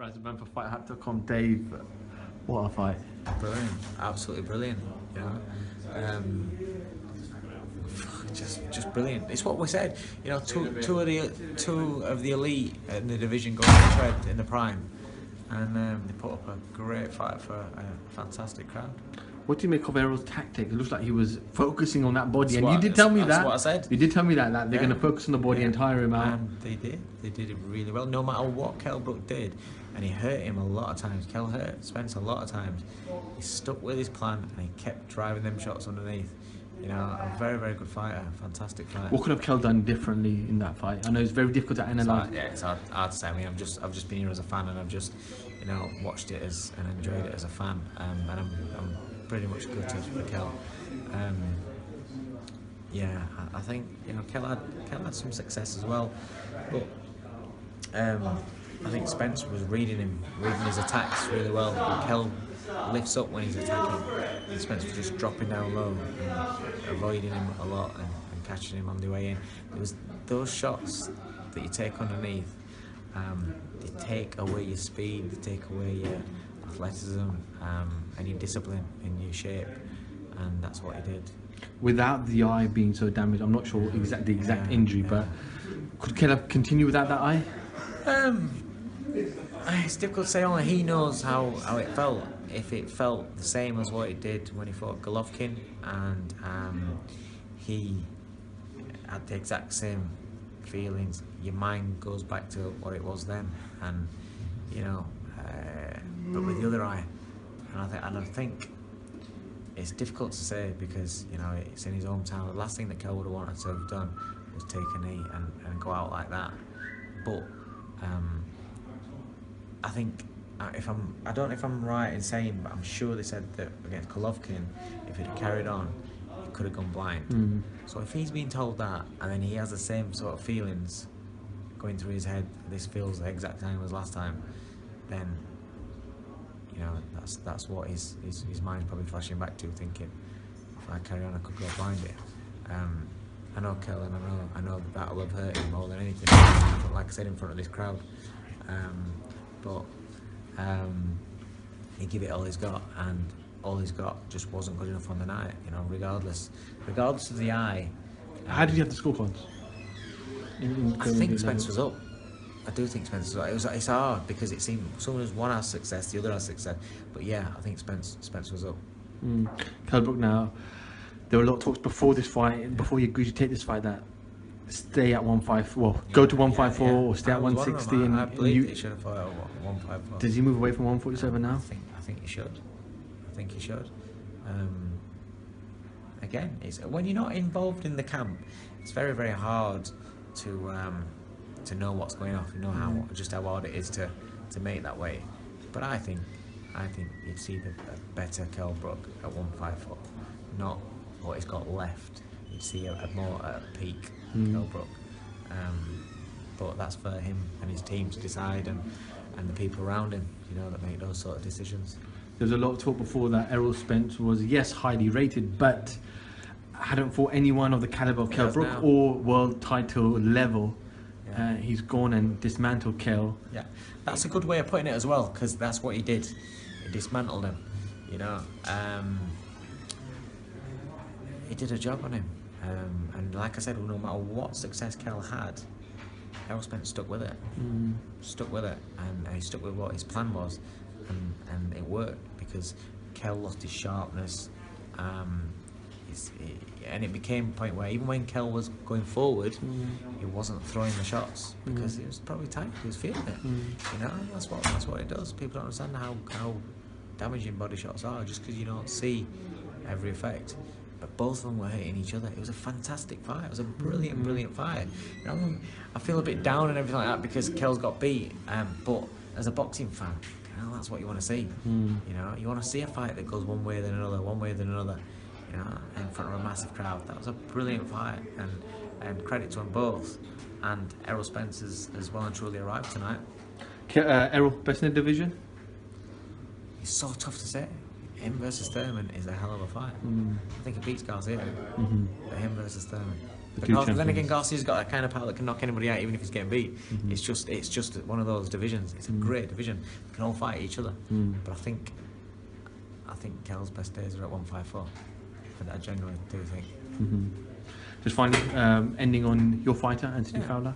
Rising man for FightHype.com, Dave. What a fight! Brilliant, absolutely brilliant. You know, just brilliant. It's what we said. You know, two of the elite in the division going to tread in the prime, and they put up a great fight for a fantastic crowd. What do you make of Errol's tactic? It looks like he was focusing on that body, That's and you did tell me that. That's what I said. You did tell me that they're going to focus on the body and tire him out. And they did. They did it really well. No matter what Kell Brook did, and he hurt him a lot of times. Kell hurt Spence a lot of times. He stuck with his plan and he kept driving them shots underneath. You know, a very, very good fighter, fantastic fighter. What could have Kell done differently in that fight? I know it's very difficult to analyse. It's hard to say. I mean, I've just been here as a fan, and I've just, you know, watched it and enjoyed it as a fan. And I'm pretty much gutted for Kell. Yeah, I think, you know, Kell had some success as well, but I think Spence was reading his attacks really well. Kell lifts up when he's attacking, and Spence was just dropping down low and avoiding him a lot and catching him on the way in. It was those shots that you take underneath, they take away your speed, they take away your athleticism and your discipline in your shape, and that's what he did. Without the eye being so damaged, I'm not sure the exact injury, but could Kell have continued without that eye? It's difficult to say. Only he knows how it felt. If it felt the same as what it did when he fought Golovkin, and he had the exact same feelings, your mind goes back to what it was then, and you know, but with the other eye, and I think it's difficult to say because, you know, it's in his hometown. The last thing that Kell would have wanted to have done was take a knee and go out like that. But I think I don't know if I'm right in saying, but I'm sure they said that against Golovkin, if he'd have carried on, he could have gone blind. So if he's been told that, and then he has the same sort of feelings going through his head, this feels the exact same as last time, then, you know, that's what his mind's probably flashing back to, thinking, if I carry on, I could go blind here. I know Kell, and I know that'll have hurt him more than anything, like I said, in front of this crowd. But he gave it all he's got, and all he's got just wasn't good enough on the night. You know, regardless of the eye. How did you have the scorecards? I think Spence was up. I do think Spence was up. It's hard because it seemed someone who's one has success, the other has success. But yeah, I think Spence was up. Kell Brook, now, there were a lot of talks before this fight, before you agreed to take this fight, that stay at 154, well, go to 154 or stay at 160. I believe he should have fought at 154. Does he move away from 147 now? I think he should. I think he should. Again, when you're not involved in the camp, it's very, very hard to know what's going on, you know how hard it is to make that weight. But I think you'd see a better Kell Brook at 154, not what he's got left. You'd see a more peak Kell Brook. But that's for him and his team to decide, and the people around him, you know, that make those sort of decisions. There's a lot of talk before that Errol Spence was, yes, highly rated, but hadn't fought anyone of the caliber of Kell Brook or world title level. He's gone and dismantled Kell. Yeah, that's a good way of putting it as well, because that's what he did. He dismantled him, you know. He did a job on him, and like I said, no matter what success Kell had, Errol Spence stuck with it. Stuck with it, and he stuck with what his plan was, and it worked because Kell lost his sharpness. And it became a point where even when Kell was going forward, he wasn't throwing the shots because he was probably tight. He was feeling it. You know, that's what it does. People don't understand how damaging body shots are just because you don't see every effect. But both of them were hitting each other. It was a fantastic fight. It was a brilliant fight. You know, I feel a bit down and everything like that because Kell's got beat. But as a boxing fan, you know, that's what you want to see. You know, you want to see a fight that goes one way than another, one way than another. You know, in front of a massive crowd. That was a brilliant fight, and credit to them both. And Errol Spence has well and truly arrived tonight. Errol, best in the division? It's so tough to say. Him versus Thurman is a hell of a fight. I think he beats Garcia, but him versus Thurman. But then again, Garcia's got a kind of power that can knock anybody out, even if he's getting beat. It's just one of those divisions. It's a great division. They can all fight each other. But I think Kell's best days are at 154. I genuinely do think. Just finally, ending on your fighter, Anthony Fowler.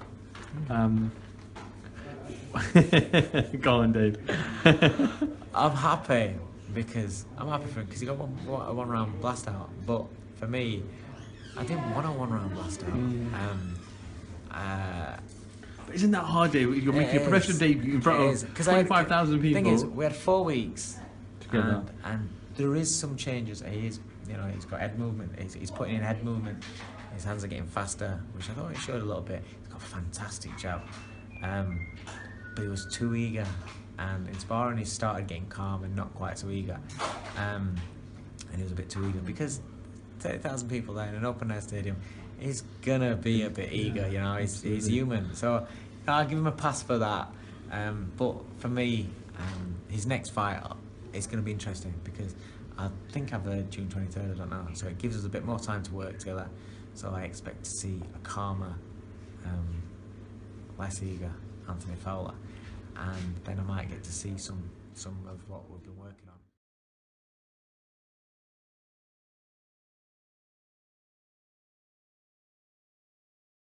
Go on, Dave. I'm happy for him because he got a one round blast out. But for me, I didn't want a one round blast out. Isn't that hard, Dave? You're making a professional debut in front of 25,000 people. The thing is, we had 4 weeks, and there is some changes. He's got head movement. He's putting in head movement. His hands are getting faster, which I thought he showed a little bit. He's got a fantastic jab, but he was too eager. And in sparring, he started getting calm and not quite so eager, and he was a bit too eager because 30,000 people there in an open air stadium. He's gonna be a bit eager, he's human. So I'll give him a pass for that. But for me, his next fight is going to be interesting because I think I've heard June 23rd, I don't know. So it gives us a bit more time to work together. So I expect to see a calmer, less eager Anthony Fowler. And then I might get to see some of what we've been working on.